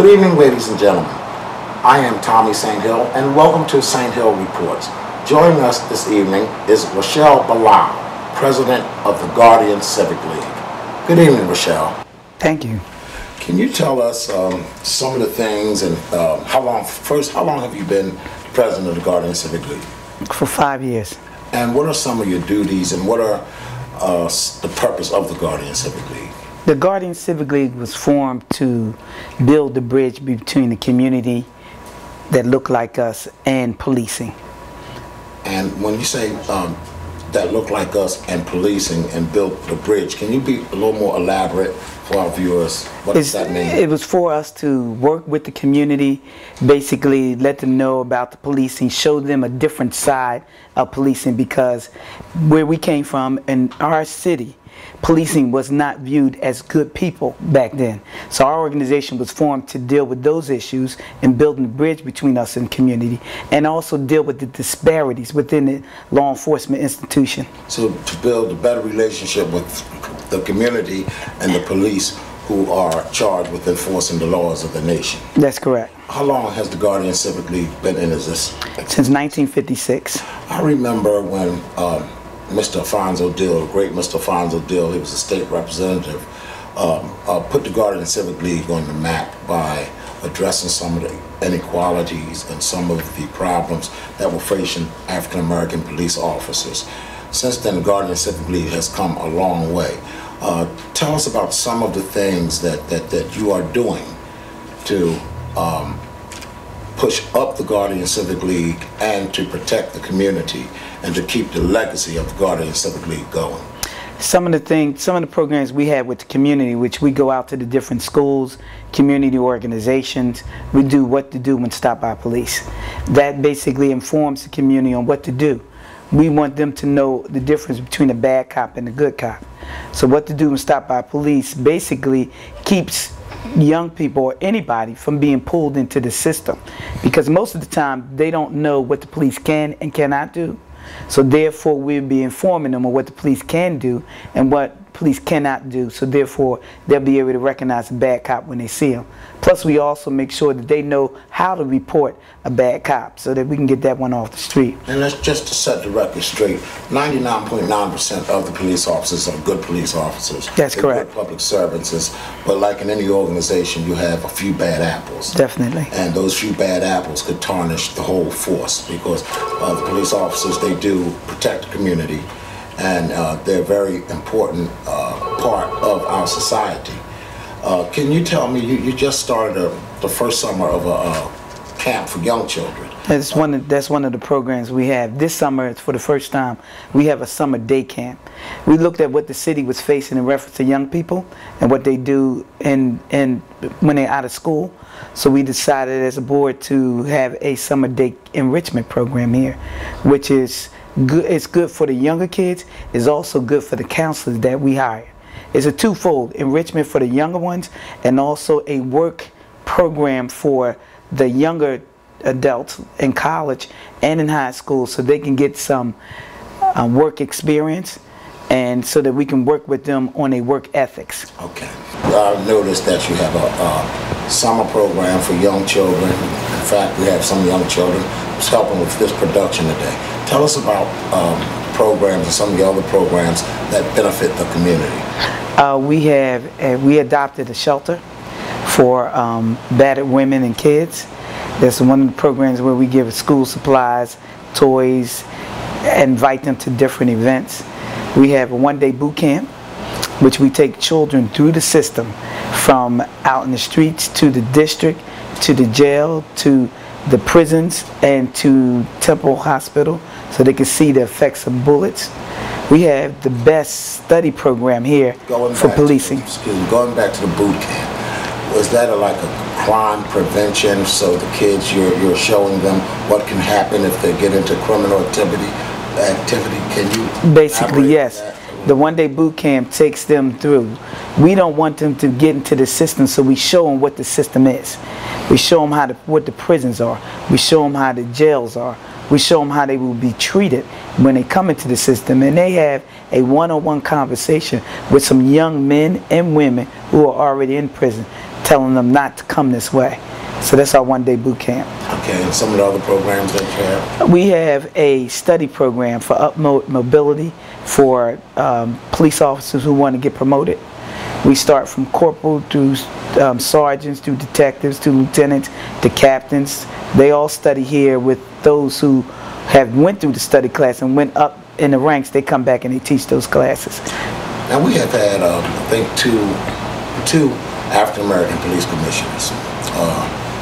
Good evening, ladies and gentlemen. I am Tommy St.Hill, and welcome to St.Hill Reports. Joining us this evening is Rochelle Bilal, President of the Guardian Civic League. Good evening, Rochelle. Thank you. Can you tell us some of the things and how long have you been President of the Guardian Civic League? For 5 years. And what are some of your duties and what are the purpose of the Guardian Civic League? The Guardian Civic League was formed to build the bridge between the community that look like us and policing. And when you say that look like us and policing and build the bridge, can you be a little more elaborate for our viewers? What does that mean? It was for us to work with the community, basically let them know about the policing, show them a different side of policing, because where we came from in our city, policing was not viewed as good people back then. So our organization was formed to deal with those issues and building the bridge between us and the community, and also deal with the disparities within the law enforcement institution. So to build a better relationship with the community and the police who are charged with enforcing the laws of the nation. That's correct. How long has the Guardian Civic League been in existence? Since 1956. I remember when Mr. Alphonso Deal, the great Mr. Alphonso Deal, he was a state representative, put the Guardian Civic League on the map by addressing some of the inequalities and some of the problems that were facing African American police officers. Since then, the Guardian Civic League has come a long way. Tell us about some of the things that you are doing to push up the Guardian Civic League and to protect the community and to keep the legacy of the Guardian Civic League going. Some of the programs we have with the community, which we go out to the different schools, community organizations, we do what to do when stopped by police. That basically informs the community on what to do. We want them to know the difference between a bad cop and a good cop. So what to do when stopped by police basically keeps young people or anybody from being pulled into the system, because most of the time they don't know what the police can and cannot do. So therefore we'll be informing them of what the police can do and what police cannot do, so therefore they'll be able to recognize a bad cop when they see him. Plus we also make sure that they know how to report a bad cop so that we can get that one off the street. And that's just to set the record straight. 99.9% of the police officers are good police officers. That's correct. Good public servants, but like in any organization you have a few bad apples. Definitely. And those few bad apples could tarnish the whole force, because the police officers, they do protect the community, and they're a very important part of our society. Can you tell me, you just started the first summer of a camp for young children. That's one of the programs we have. This summer, it's for the first time, we have a summer day camp. We looked at what the city was facing in reference to young people and what they do when they're out of school. So we decided as a board to have a summer day enrichment program here, which is good. It's good for the younger kids. It's also good for the counselors that we hire. It's a twofold: enrichment for the younger ones, and also a work program for the younger adults in college and in high school, so they can get some work experience, and so that we can work with them on a work ethics. Okay. I noticed that you have a summer program for young children. In fact, we have some young children who's helping with this production today. Tell us about programs and some of the other programs that benefit the community. We adopted a shelter for battered women and kids. That's one of the programs where we give school supplies, toys, invite them to different events. We have a one-day boot camp, which we take children through the system, from out in the streets to the district, to the jail, to the prisons, and to Temple Hospital, so they can see the effects of bullets. We have the best study program here for policing. Going back to the boot camp, was that like a crime prevention, so the kids, you're showing them what can happen if they get into criminal activity? Can you basically, yes. The one-day boot camp takes them through. We don't want them to get into the system, so we show them what the system is. We show them what the prisons are. We show them how the jails are. We show them how they will be treated when they come into the system, and they have a one-on-one conversation with some young men and women who are already in prison, telling them not to come this way. So that's our one-day boot camp. Okay, and some of the other programs that you have? We have a study program for mobility for police officers who want to get promoted. We start from corporal to sergeants to detectives to lieutenants to captains. They all study here with those who have went through the study class and went up in the ranks. They come back and they teach those classes. Now we have had, I think, two African-American police commissioners.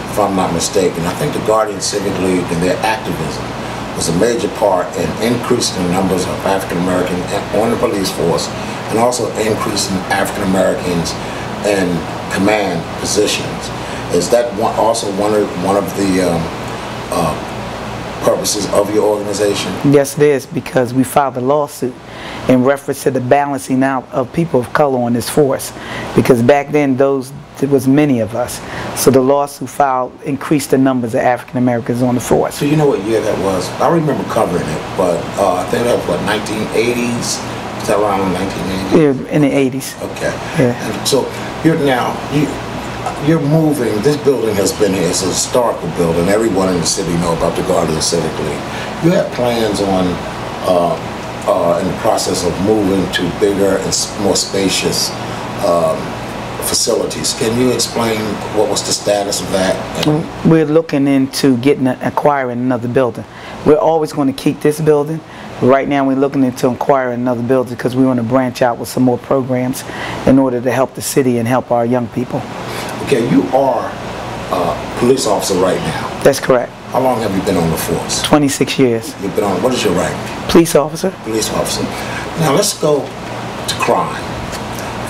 If I'm not mistaken, I think the Guardian Civic League and their activism was a major part in increasing the numbers of African Americans on the police force, and also increasing African Americans in command positions. Is that also one of the purposes of your organization? Yes, it is, because we filed a lawsuit in reference to the balancing out of people of color on this force. Because back then, there was many of us. So the lawsuit filed increased the numbers of African Americans on the force. So you know what year that was? I remember covering it, but I think that was what, 1980s? Is that around 1980s? Yeah, in the 80s. Okay. Yeah. And so you're moving. This building has been here. It's a historical building. Everyone in the city know about the Guardian Civic League. You have plans on in the process of moving to bigger and more spacious facilities. Can you explain what was the status of that? We're looking into acquiring another building. We're always going to keep this building. Right now we're looking into acquiring another building because we want to branch out with some more programs in order to help the city and help our young people. Okay, you are a police officer right now. That's correct. How long have you been on the force? 26 years. You've been on, what is your rank? Police officer. Police officer. Now let's go to crime.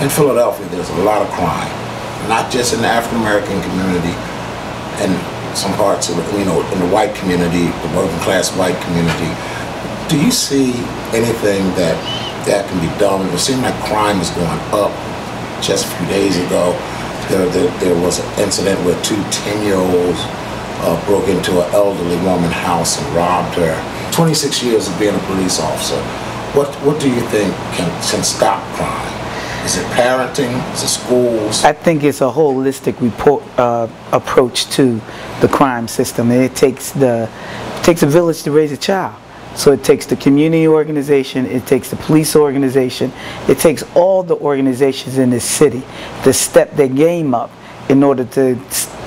In Philadelphia, there's a lot of crime, not just in the African American community, and some parts of in the white community, the working class white community. Do you see anything that can be done? It seems like crime is going up. Just a few days ago, there was an incident where two 10-year-olds broke into an elderly woman's house and robbed her. 26 years of being a police officer. What do you think can stop crime? Is it parenting? Is it schools? I think it's a holistic approach to the crime system. It takes a village to raise a child. So it takes the community organization, it takes the police organization, it takes all the organizations in this city to step their game up in order to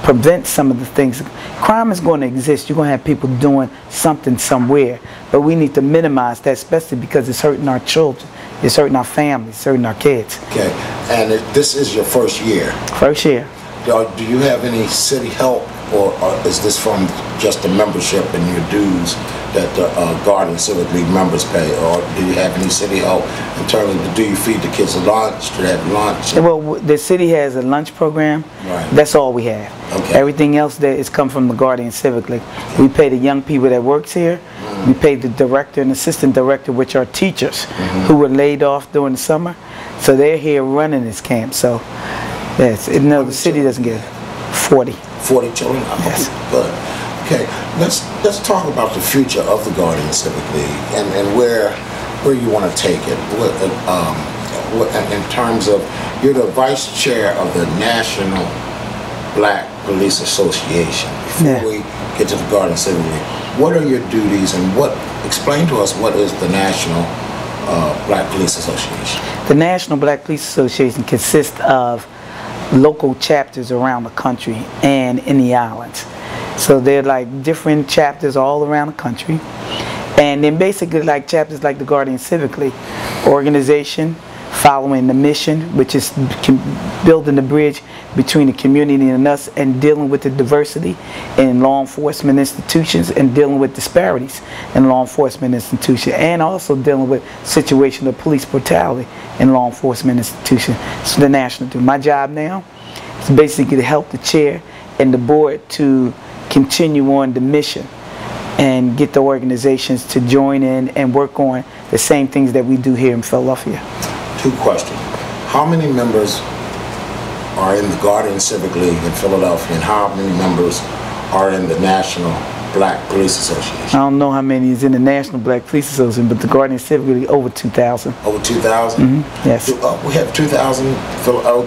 prevent some of the things. Crime is going to exist. You're going to have people doing something somewhere, but we need to minimize that, especially because it's hurting our children, it's hurting our families, it's hurting our kids. Okay, and this is your first year? First year. Do you have any city help, or is this from just the membership and your dues that the Guardian Civic League members pay, or do you have any city help in terms of, do you feed the kids lunch? Do they have lunch? Well, the city has a lunch program. Right. That's all we have. Okay. Everything else that is come from the Guardian Civic League. We pay the young people that works here. We pay the director and assistant director, which are teachers who were laid off during the summer. So they're here running this camp. So yes, no, the city doesn't get 40. 40 children? Yes. Good. Okay, let's talk about the future of the Guardian Civic League and where you want to take it. In terms of, you're the vice chair of the National Black Police Association. Before we get to the Guardian Civic League, what are your duties, and explain to us what is the National Black Police Association? The National Black Police Association consists of local chapters around the country and in the islands. So they're like different chapters all around the country, and then basically like chapters like the Guardian Civic League organization, following the mission, which is building the bridge between the community and us, and dealing with the diversity in law enforcement institutions, and dealing with disparities in law enforcement institutions, and also dealing with situation of police brutality in law enforcement institutions. So the national do. My job now is basically to help the chair and the board to continue on the mission and get the organizations to join in and work on the same things that we do here in Philadelphia. Two questions. How many members are in the Guardian Civic League in Philadelphia, and how many members are in the National Black Police I Association? don't know how many is in the National Black Police Association, but the Guardian Civic League, over 2,000. Over 2,000? Yes. We have 2,000.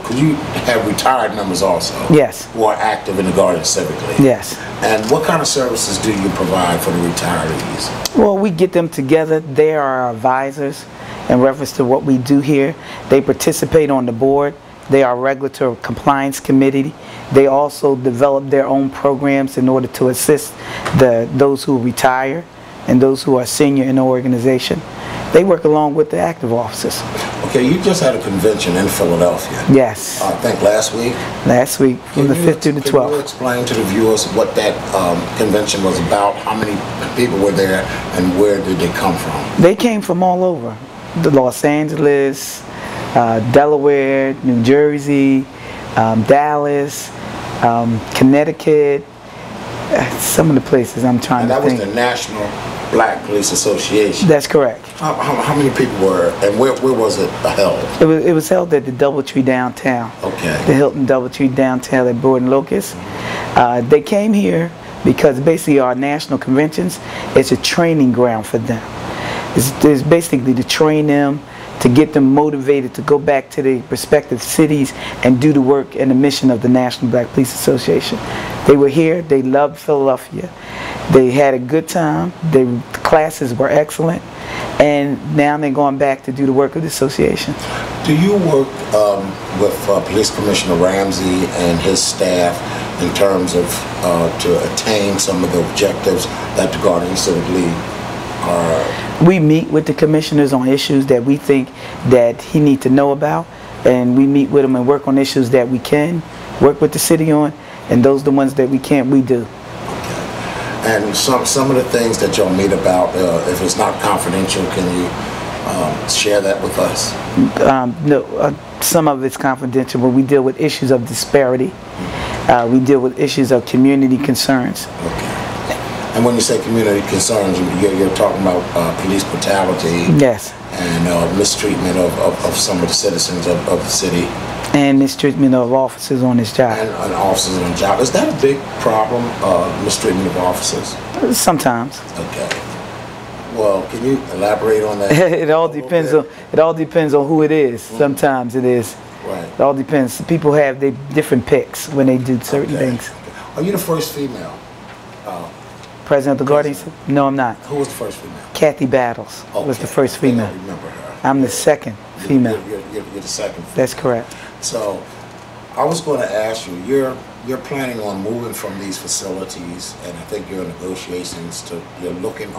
Could you have retired members also? Yes. Who are active in the Guardian Civic League? Yes. And what kind of services do you provide for the retirees? Well, we get them together. They are our advisors in reference to what we do here. They participate on the board. They are regulatory compliance committee. They also develop their own programs in order to assist those who retire and those who are senior in the organization. They work along with the active officers. Okay, you just had a convention in Philadelphia. Yes. I think last week? Last week, from the 5th to the 12th. Can you explain to the viewers what that convention was about? How many people were there and where did they come from? They came from all over. The Los Angeles, Delaware, New Jersey, Dallas, Connecticut, some of the places I'm trying to think. And that was the National Black Police Association? That's correct. How many people were, and where was it held? It was held at the Doubletree downtown. Okay. The Hilton Doubletree downtown at Board and Locust. They came here because basically our national conventions is a training ground for them. It's basically to train them, to get them motivated to go back to their respective cities and do the work and the mission of the National Black Police Association. They were here, they loved Philadelphia, they had a good time, the classes were excellent, and now they're going back to do the work of the association. Do you work with Police Commissioner Ramsey and his staff in terms of to attain some of the objectives that the Guardian Civic League are? We meet with the commissioners on issues that we think that he needs to know about, and we meet with him and work on issues that we can work with the city on, and those are the ones that we can't, we do. Okay. And some of the things that y'all meet about, if it's not confidential, can you share that with us? No, some of it's confidential, but we deal with issues of disparity. We deal with issues of community concerns. Okay. And when you say community concerns, you're talking about police brutality. Yes. And mistreatment of some of the citizens of the city. And mistreatment of officers on this job. And officers on the job. Is that a big problem, mistreatment of officers? Sometimes. Okay. Well, can you elaborate on that? It all depends on who it is. Sometimes it is. Right. It all depends. People have their different picks when they do certain things. Are you the first female? President of the Guardian? No, I'm not. Who was the first female? Kathy Battles was the first female. I remember her. I'm the second female. You're the second female. That's correct. So, I was going to ask you, you're planning on moving from these facilities, and I think you're in negotiations are you looking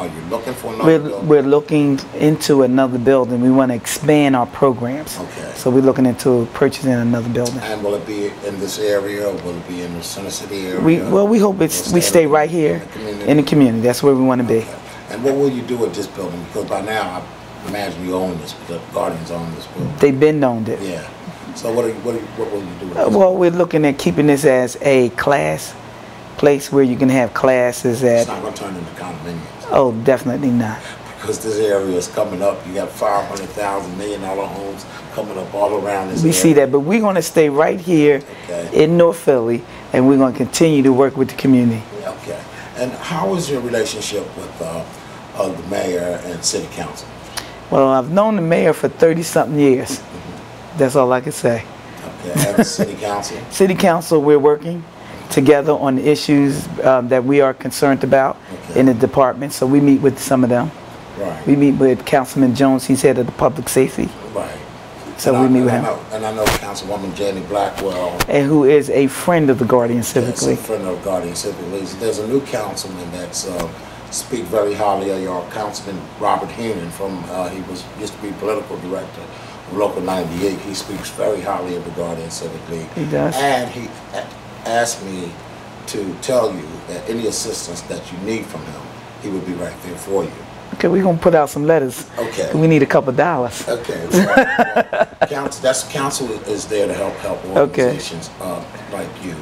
for another building? We're looking into another building. We want to expand our programs. Okay. So we're looking into purchasing another building. And will it be in this area, or will it be in the Center City area? We hope we stay right here in the community. That's where we want to be. Okay. And what will you do with this building? Because by now, I imagine you own this, the Guardians own this building. They've been owned it. Yeah. So what will you do with this? Well, we're looking at keeping this as a class place where you can have classes at. It's not going to turn into condominiums. Oh, definitely not. Because this area is coming up. You got $500,000 $1 million homes coming up all around this area. We see that, but we're going to stay right here in North Philly, and we're going to continue to work with the community. Okay. And how is your relationship with the mayor and city council? Well, I've known the mayor for 30-something years. That's all I can say. Okay. And the city council? City council, we're working together on the issues that we are concerned about in the department. So we meet with some of them. Right. We meet with Councilman Jones. He's head of the public safety. Right. So we meet with him. And I know Councilwoman Jenny Blackwell. And who is a friend of the Guardian Civic League. A friend of the Guardian Civic League. There's a new councilman that's speak very highly of your Councilman Robert Heenan from used to be political director of Local 98. He speaks very highly of the Guardian Civic League. He does. And he asked me to tell you that any assistance that you need from him, he would be right there for you. Okay, we're going to put out some letters. Okay. We need a couple $. Okay. Well, council is there to help organizations like you.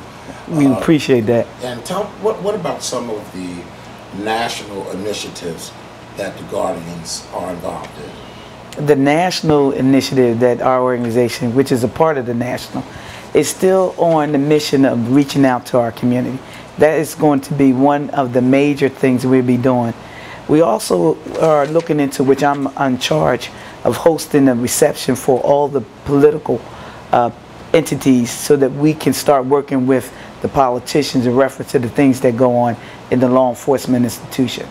We appreciate that. And tell what about some of the national initiatives that the Guardians are involved in? The national initiative that our organization, which is a part of the national, is still on the mission of reaching out to our community. That is going to be one of the major things we'll be doing. We also are looking into, which I'm in charge of, hosting a reception for all the political entities so that we can start working with the politicians in reference to the things that go on in the law enforcement institution.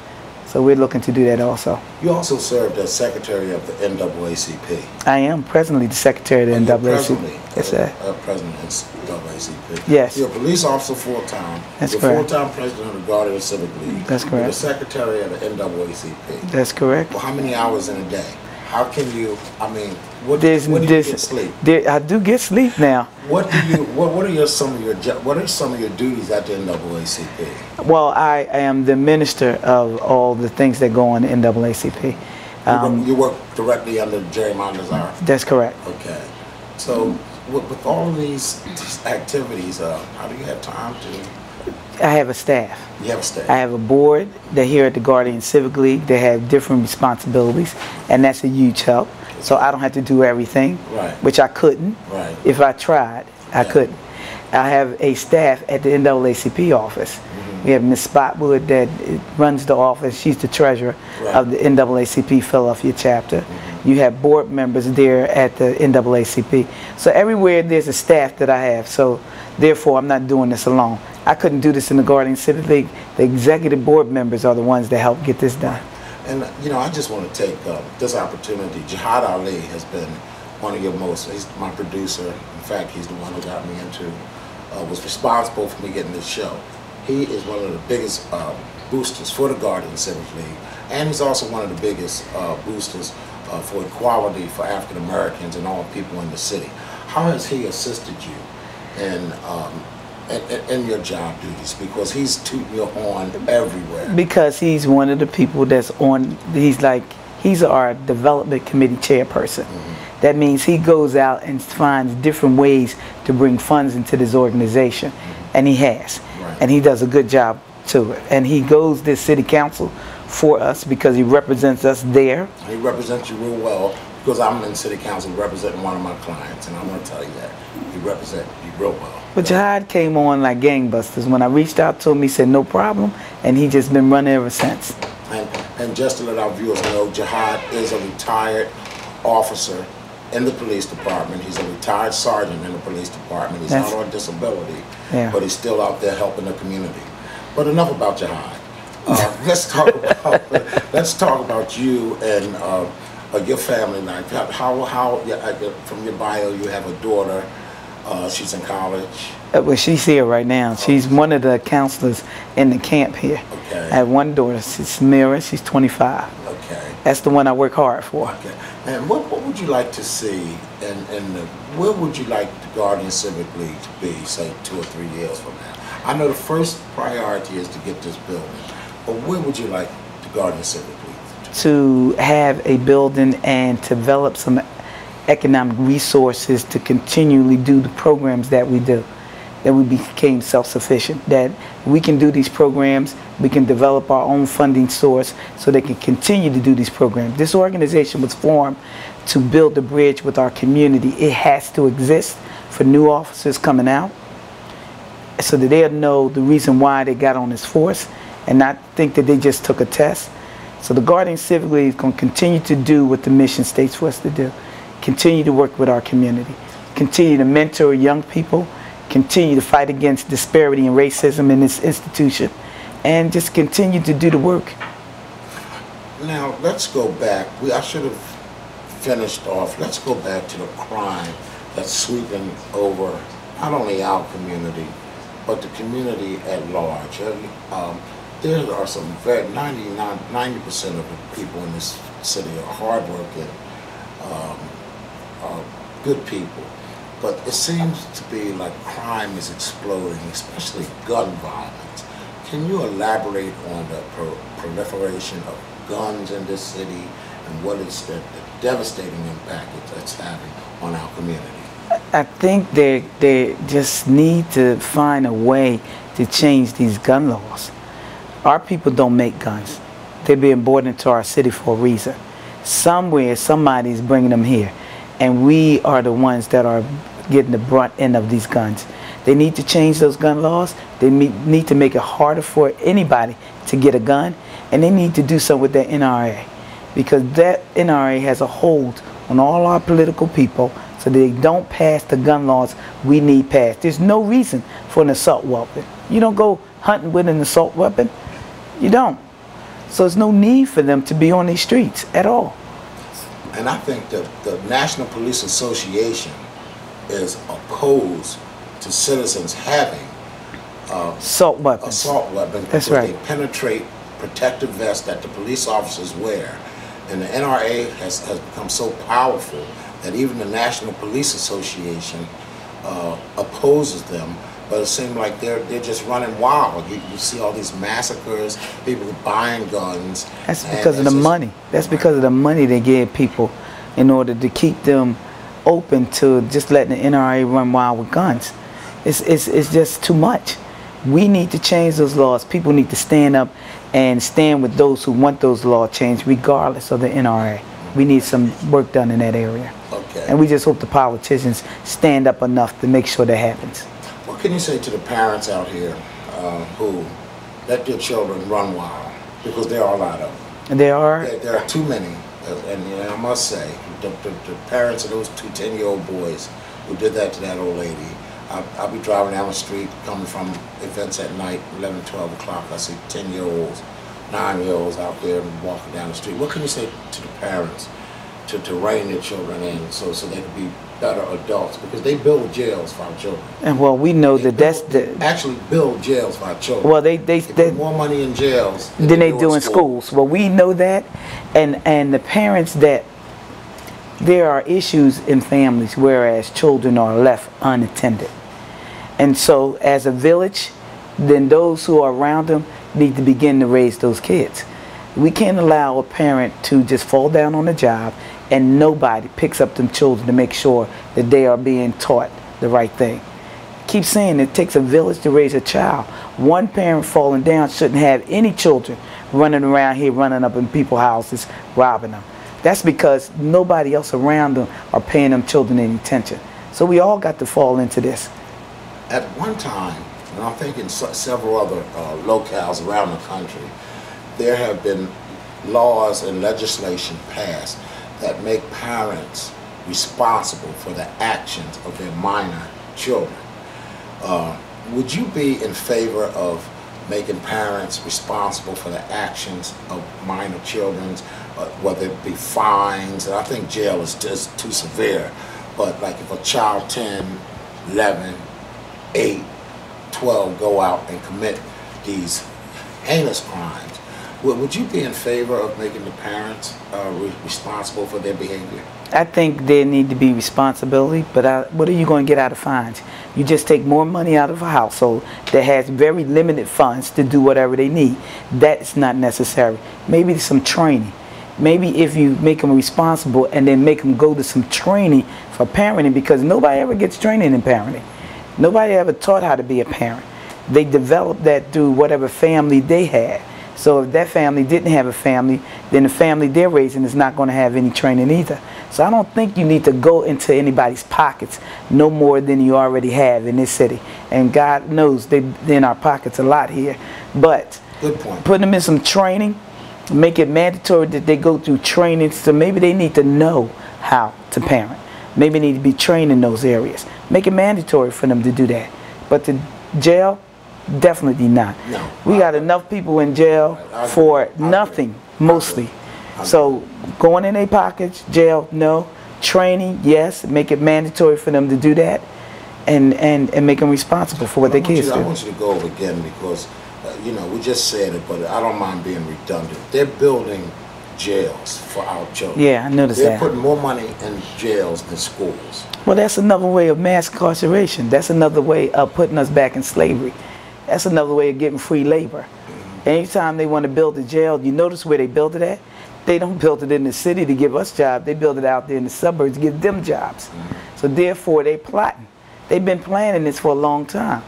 So we're looking to do that also. You also served as secretary of the NAACP. I am presently the secretary of the NAACP. Yes, sir. President of the NAACP. Yes. You're a police officer full-time. That's You're correct. Full-time president of the Guardian Civic League. That's correct. You're the secretary of the NAACP. That's correct. Well, how many hours in a day? How can you, I mean, when do you get sleep? I do get sleep now. What are some of your duties at the NAACP? Well, I am the minister of all the things that go on in the NAACP. You work directly under Jerry Mondazar? That's correct. Okay. So with all of these activities, how do you have time to? I have a staff. You have a staff. I have a board. They're here at the Guardian Civic League. They have different responsibilities, and that's a huge help. So I don't have to do everything, right, which I couldn't. Right. If I tried, I couldn't. I have a staff at the NAACP office. We have Ms. Spotwood that runs the office. She's the treasurer of the NAACP Philadelphia chapter. You have board members there at the NAACP. So everywhere there's a staff that I have. So therefore, I'm not doing this alone. I couldn't do this in the Guardian Civic League. The executive board members are the ones that help get this done. And you know, I just want to take this opportunity. Jihad Ali has been one of your most, he's my producer. In fact, he's the one who got me into, was responsible for me getting this show. He is one of the biggest boosters for the Guardian Civic League, and he's also one of the biggest boosters for equality for African Americans and all people in the city. How has he assisted you in your job duties? Because he's tooting your horn everywhere. Because he's one of the people that's on, he's our development committee chairperson. That means he goes out and finds different ways to bring funds into this organization, and he has. And he does a good job to it. And he goes to city council for us because he represents us there. He represents you real well, because I'm in city council representing one of my clients, and I want to tell you that he represents you real well. But Jihad came on like gangbusters. When I reached out to him, he said no problem, and he just been running ever since. And just to let our viewers know, Jihad is a retired officer in the police department. He's a retired sergeant in the police department. He's not on disability, but he's still out there helping the community. But enough about Jihad. Let's talk about you and your family life. How from your bio, you have a daughter. She's in college. Well, she's here right now. She's one of the counselors in the camp here. Okay. I have one daughter, Samira. She's 25. Okay. That's the one I work hard for. Okay. And what would you like to see, and where would you like the Guardian Civic League to be, say, 2 or 3 years from now? I know the first priority is to get this building, but where would you like the Guardian Civic League to have a building and develop some economic resources to continually do the programs that we do, that we became self-sufficient, that we can do these programs, we can develop our own funding source so they can continue to do these programs. This organization was formed to build the bridge with our community. It has to exist for new officers coming out so that they'll know the reason why they got on this force and not think that they just took a test. So the Guardian Civic League is going to continue to do what the mission states for us to do. Continue to work with our community. Continue to mentor young people. Continue to fight against disparity and racism in this institution. And just continue to do the work. Now, let's go back. I should have finished off. Let's go back to the crime that's sweeping over not only our community, but the community at large. There are some 90% of the people in this city are hardworking, good people. But it seems to be like crime is exploding, especially gun violence. Can you elaborate on the proliferation of guns in this city and what is the devastating impact that's having on our community? I think they just need to find a way to change these gun laws. Our people don't make guns. They're being brought into our city for a reason. Somewhere, somebody's bringing them here. And we are the ones that are getting the brunt end of these guns. They need to change those gun laws. They need to make it harder for anybody to get a gun, and they need to do something with that NRA, because that NRA has a hold on all our political people, so they don't pass the gun laws we need passed. There's no reason for an assault weapon. You don't go hunting with an assault weapon. You don't. So there's no need for them to be on these streets at all. And I think that the National Police Association is opposed to citizens having assault weapons. That's right. They penetrate protective vests that the police officers wear. And the NRA has become so powerful that even the National Police Association opposes them. But it seems like they're just running wild. You see all these massacres, people buying guns. That's because of the money. That's because of the money they give people in order to keep them open to just letting the NRA run wild with guns. It's just too much. We need to change those laws. People need to stand up and stand with those who want those laws changed, regardless of the NRA. We need some work done in that area. Okay. And we just hope the politicians stand up enough to make sure that happens. What can you say to the parents out here who let their children run wild? Because there are a lot of them. And there are too many. And you know, I must say, the parents of those 2 10-year-old boys who did that to that old lady, I'll be driving down the street, coming from events at night, 11, 12 o'clock. I see 10-year-olds, 9-year-olds out there walking down the street. What can you say to the parents to rein their children in so they can be better adults? Because they build jails for our children. And well, we know they actually build jails for our children. Well, they put more money in jails than they do in schools. Well, we know that, and the parents that there are issues in families whereas children are left unattended. And so as a village, then those who are around them need to begin to raise those kids. We can't allow a parent to just fall down on the job and nobody picks up them children to make sure that they are being taught the right thing. Keep saying it takes a village to raise a child. One parent falling down shouldn't have any children running around here, running up in people's houses, robbing them. That's because nobody else around them are paying them children any attention. So we all got to fall into this. At one time, and I'm thinking several other locales around the country, there have been laws and legislation passed that make parents responsible for the actions of their minor children. Would you be in favor of making parents responsible for the actions of minor children, whether it be fines? And I think jail is just too severe, but like if a child 10, 11, 8, 12 go out and commit these heinous crimes, would you be in favor of making the parents responsible for their behavior? I think there need to be responsibility, but what are you going to get out of fines? You just take more money out of a household that has very limited funds to do whatever they need. That's not necessary. Maybe some training. Maybe if you make them responsible and then make them go to some training for parenting, because nobody ever gets training in parenting. Nobody ever taught how to be a parent. They develop that through whatever family they had. So if that family didn't have a family, then the family they're raising is not going to have any training either. So I don't think you need to go into anybody's pockets no more than you already have in this city. And God knows they're in our pockets a lot here. But good point. Put them in some training, make it mandatory that they go through training. So maybe they need to know how to parent. Maybe they need to be trained in those areas. Make it mandatory for them to do that. But the jail, definitely not. No, we got enough people in jail for nothing, mostly. So going in their pockets, jail, no. Training, yes. Make it mandatory for them to do that, and make them responsible for what their kids do. I want you to go over again because, you know, we just said it, but I don't mind being redundant. They're building jails for our children. Yeah, I noticed that. They're putting more money in jails than schools. Well, that's another way of mass incarceration. That's another way of putting us back in slavery. That's another way of getting free labor. Anytime they want to build a jail, you notice where they build it at? They don't build it in the city to give us jobs. They build it out there in the suburbs to give them jobs. So therefore, they plotting. They've been planning this for a long time.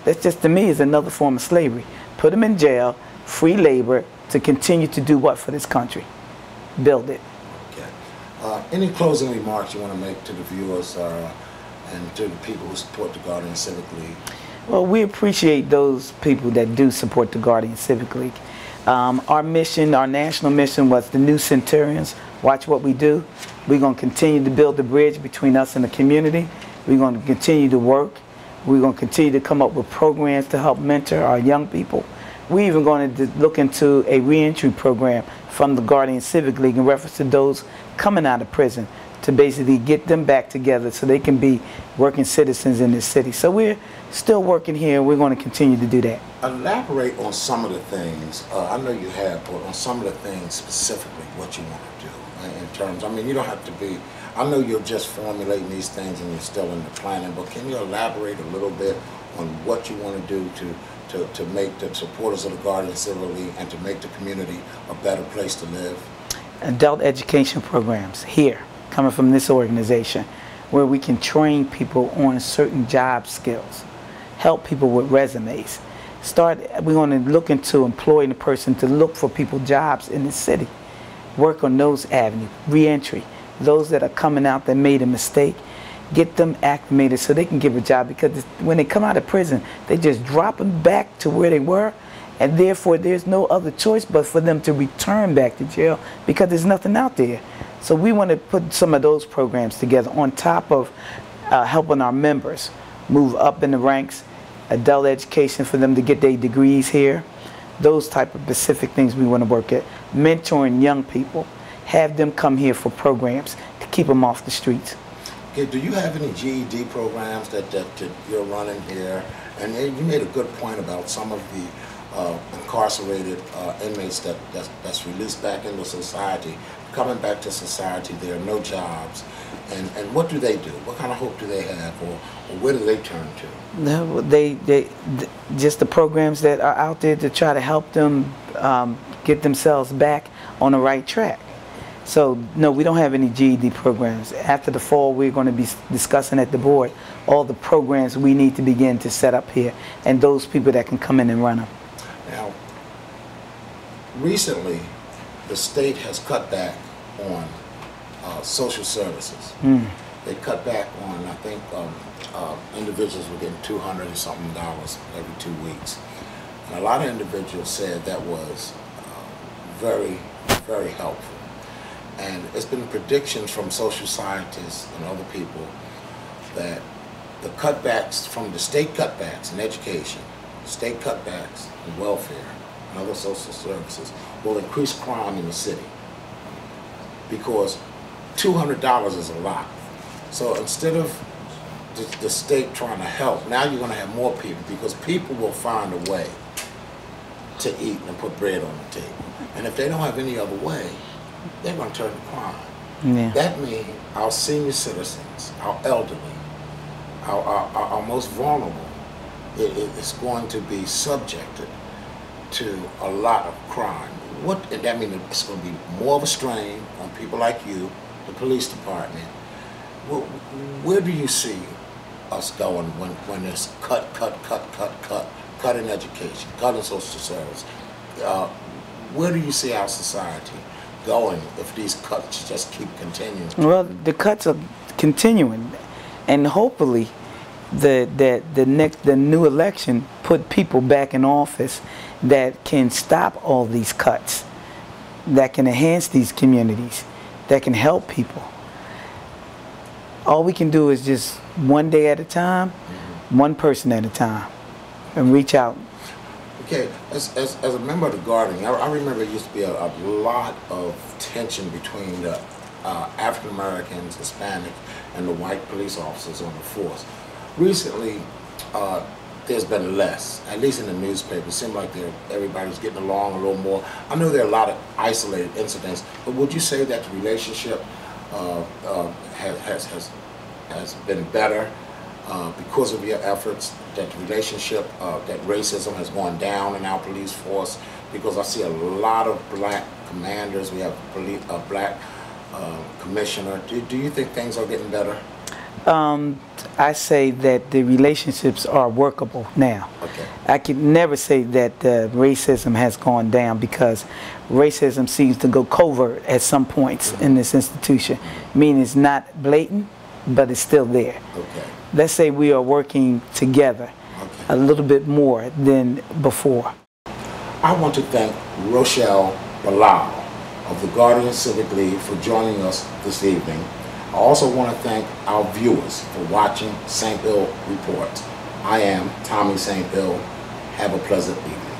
That's just, to me, is another form of slavery. Put them in jail, free labor, to continue to do what for this country? Build it. Okay. Any closing remarks you want to make to the viewers and to the people who support the Guardian Civic League? Well, we appreciate those people that do support the Guardian Civic League. Our mission, our national mission was the new Centurions. Watch what we do. We're going to continue to build the bridge between us and the community. We're going to continue to work. We're going to continue to come up with programs to help mentor our young people. We're even going to look into a reentry program from the Guardian Civic League in reference to those coming out of prison to basically get them back together so they can be working citizens in this city. So we're still working here. We're going to continue to do that. Elaborate on some of the things, I know you have, but on some of the things specifically what you want to do in terms, I mean, you don't have to be, I know you're just formulating these things and you're still in the planning, but can you elaborate a little bit on what you want to do to make the supporters of the Guardian Civic League and to make the community a better place to live? Adult education programs here, coming from this organization, where we can train people on certain job skills, help people with resumes. We're going to look into employing a person to look for people jobs in the city. Work on those avenues, reentry. Those that are coming out that made a mistake, get them acclimated so they can give a job, because when they come out of prison, they just drop them back to where they were, and therefore there's no other choice but for them to return back to jail because there's nothing out there. So we want to put some of those programs together on top of helping our members move up in the ranks, adult education for them to get their degrees here, those type of specific things we want to work at. Mentoring young people, have them come here for programs to keep them off the streets. Okay, do you have any GED programs that you're running here? And you made a good point about some of the incarcerated inmates that's released back into society. Coming back to society, there are no jobs. And what do they do? What kind of hope do they have, or where do they turn to? No, they just the programs that are out there to try to help them get themselves back on the right track. So no, we don't have any GED programs. After the fall, we're going to be discussing at the board all the programs we need to begin to set up here, and those people that can come in and run them. Now, recently, the state has cut back on social services. They cut back on, I think, individuals were getting $200 and something every 2 weeks. And a lot of individuals said that was very, very helpful. And it's been predictions from social scientists and other people that the cutbacks from the state cutbacks in education, state cutbacks in welfare and other social services will increase crime in the city, because $200 is a lot. So instead of the state trying to help, now you're going to have more people, because people will find a way to eat and put bread on the table. And if they don't have any other way, they're going to turn to crime. Yeah. That means our senior citizens, our elderly, our most vulnerable, is going to be subjected to a lot of crime. That means it's going to be more of a strain on people like you, the police department. Where do you see us going when there's cut in education, cut in social service? Where do you see our society going if these cuts just keep continuing? Well, the cuts are continuing, and hopefully the new election put people back in office that can stop all these cuts, that can enhance these communities, that can help people. All we can do is just one day at a time, one person at a time, and reach out. Okay, as a member of the Guardian, I remember there used to be a lot of tension between the African Americans, Hispanic, and the white police officers on the force. Recently, there's been less, at least in the newspaper. It seems like everybody's getting along a little more. I know there are a lot of isolated incidents, but would you say that the relationship has been better because of your efforts, that the relationship, that racism has gone down in our police force? Because I see a lot of black commanders, we have a black commissioner. Do you think things are getting better? I say that the relationships are workable now. Okay. I can never say that racism has gone down, because racism seems to go covert at some points in this institution, meaning it's not blatant, but it's still there. Okay. Let's say we are working together a little bit more than before. I want to thank Rochelle Bilal of the Guardian Civic League for joining us this evening. I also want to thank our viewers for watching St.Hill Reports. I am Tommy St.Hill. Have a pleasant evening.